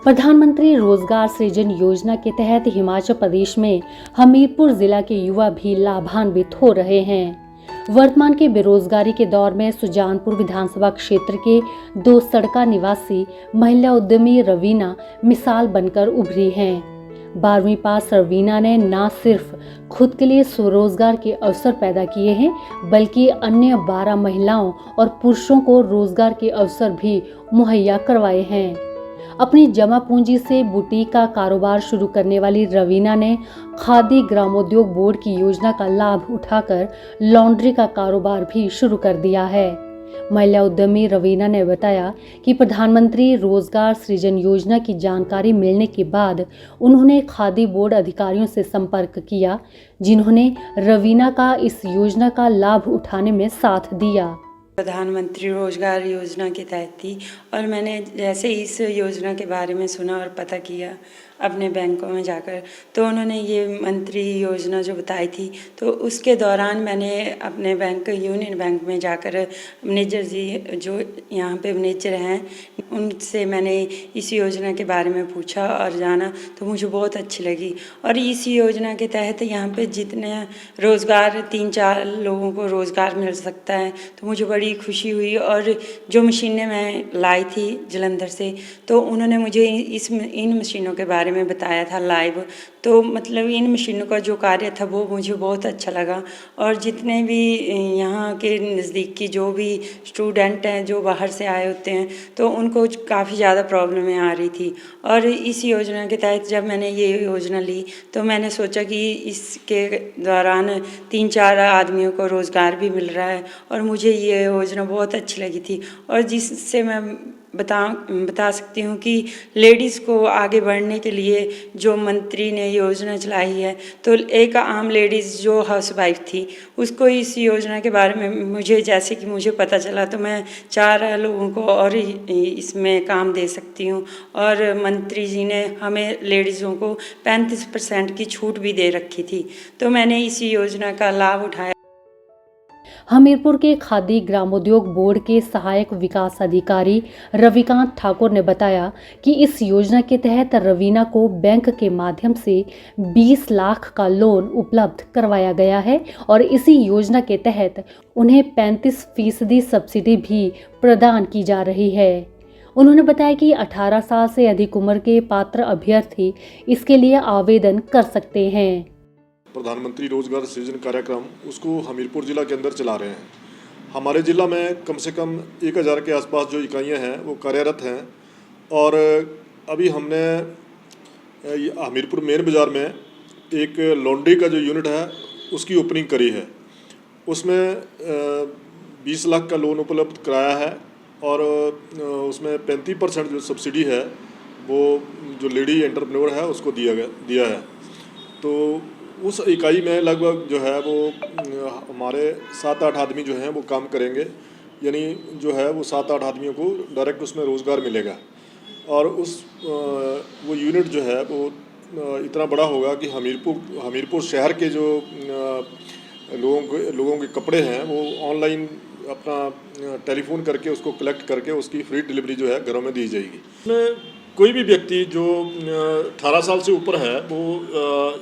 प्रधानमंत्री रोजगार सृजन योजना के तहत हिमाचल प्रदेश में हमीरपुर जिला के युवा भी लाभान्वित हो रहे हैं। वर्तमान के बेरोजगारी के दौर में सुजानपुर विधानसभा क्षेत्र के 2 सड़का निवासी महिला उद्यमी रवीना मिसाल बनकर उभरी हैं। 12वीं पास रवीना ने न सिर्फ खुद के लिए स्वरोजगार के अवसर पैदा किए हैं, बल्कि अन्य 12 महिलाओं और पुरुषों को रोजगार के अवसर भी मुहैया करवाए हैं। अपनी जमा पूंजी से बुटीक का कारोबार शुरू करने वाली रवीना ने खादी ग्रामोद्योग बोर्ड की योजना का लाभ उठाकर लॉन्ड्री का कारोबार भी शुरू कर दिया है। महिला उद्यमी रवीना ने बताया कि प्रधानमंत्री रोजगार सृजन योजना की जानकारी मिलने के बाद उन्होंने खादी बोर्ड अधिकारियों से संपर्क किया, जिन्होंने रवीना का इस योजना का लाभ उठाने में साथ दिया। प्रधानमंत्री रोजगार योजना के तहत थी और मैंने जैसे इस योजना के बारे में सुना और पता किया अपने बैंकों में जाकर, तो उन्होंने ये मंत्री योजना जो बताई थी, तो उसके दौरान मैंने अपने बैंक यूनियन बैंक में जाकर मैनेजर जी जो यहाँ पे मैनेजर हैं उनसे मैंने इस योजना के बारे में पूछा और जाना, तो मुझे बहुत अच्छी लगी। और इस योजना के तहत यहाँ पे जितने रोज़गार 3-4 लोगों को रोज़गार मिल सकता है, तो मुझे बड़ी खुशी हुई। और जो मशीनें मैं लाई थी जलंधर से, तो उन्होंने मुझे इन मशीनों के बारे में बताया था लाइव, तो मतलब इन मशीनों का जो कार्य था वो मुझे बहुत अच्छा लगा। और जितने भी यहाँ के नज़दीक की जो भी स्टूडेंट हैं जो बाहर से आए होते हैं, तो उनको काफ़ी ज़्यादा प्रॉब्लमें आ रही थी। और इस योजना के तहत जब मैंने ये योजना ली, तो मैंने सोचा कि इसके दौरान 3-4 आदमियों को रोज़गार भी मिल रहा है, और मुझे ये योजना बहुत अच्छी लगी थी। और जिससे मैं बता सकती हूँ कि लेडीज़ को आगे बढ़ने के लिए जो मंत्री ने योजना चलाई है, तो एक आम लेडीज़ जो हाउसवाइफ थी उसको इस योजना के बारे में मुझे पता चला, तो मैं 4 लोगों को और इसमें काम दे सकती हूँ। और मंत्री जी ने हमें लेडीज़ों को 35% की छूट भी दे रखी थी, तो मैंने इस योजना का लाभ उठाया। हमीरपुर के खादी ग्रामोद्योग बोर्ड के सहायक विकास अधिकारी रविकांत ठाकुर ने बताया कि इस योजना के तहत रवीना को बैंक के माध्यम से 20 लाख का लोन उपलब्ध करवाया गया है और इसी योजना के तहत उन्हें 35% सब्सिडी भी प्रदान की जा रही है। उन्होंने बताया कि 18 साल से अधिक उम्र के पात्र अभ्यर्थी इसके लिए आवेदन कर सकते हैं। प्रधानमंत्री रोजगार सृजन कार्यक्रम उसको हमीरपुर ज़िला के अंदर चला रहे हैं। हमारे ज़िला में कम से कम 1000 के आसपास जो इकाइयाँ हैं वो कार्यरत हैं। और अभी हमने हमीरपुर मेन बाज़ार में एक लॉन्ड्री का जो यूनिट है उसकी ओपनिंग करी है। उसमें 20 लाख का लोन उपलब्ध कराया है और उसमें 35% जो सब्सिडी है वो जो लेडी एंटरप्रेन्योर है उसको दिया है। तो उस इकाई में लगभग जो है वो हमारे 7-8 आदमी जो हैं वो काम करेंगे, यानी जो है वो 7-8 आदमियों को डायरेक्ट उसमें रोज़गार मिलेगा। और वो यूनिट जो है वो इतना बड़ा होगा कि हमीरपुर शहर के जो लोगों के कपड़े हैं वो ऑनलाइन अपना टेलीफोन करके उसको कलेक्ट करके उसकी फ्री डिलीवरी जो है घरों में दी जाएगी। कोई भी व्यक्ति जो 18 साल से ऊपर है वो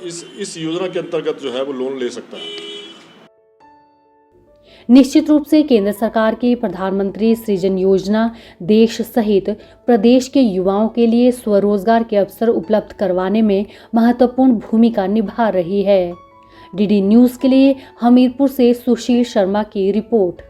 इस योजना के अंतर्गत जो है वो लोन ले सकता है। निश्चित रूप से केंद्र सरकार की प्रधानमंत्री सृजन योजना देश सहित प्रदेश के युवाओं के लिए स्वरोजगार के अवसर उपलब्ध करवाने में महत्वपूर्ण भूमिका निभा रही है। डीडी न्यूज़ के लिए हमीरपुर से सुशील शर्मा की रिपोर्ट।